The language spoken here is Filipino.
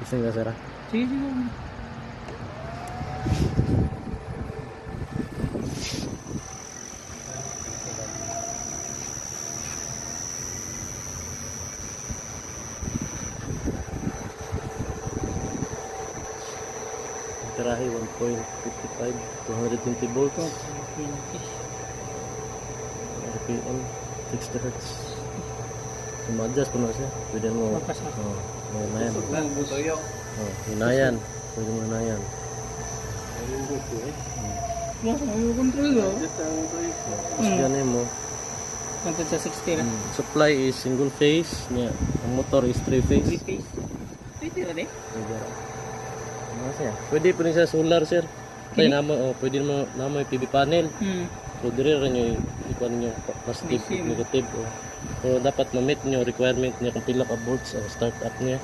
Isang ka, sir, ah. Sige, sige. Tirahe 1.55, 220 volts. 20. RPM, 60 Hz. Suma-adjust ko na siya. Pwede mo, Mapas na. hinayan. Tuyo. Hinayan. Pwede mo hinayan. Wala, may control ba? Tapos ganun mo. Nandun sa 60 na. Supply is single phase. Yeah. Ang motor is 3 phase. 3 phase. 20 rin eh. Pwede rin. Ano siya? Pwede po rin sa solar, sir. Kaya naman, pwede naman yung PV panel. So, dire rin yung ikuan nyo positive, Positive. negative. So, dapat ma-meet nyo requirement niya kung pila ka volts ang start up niya.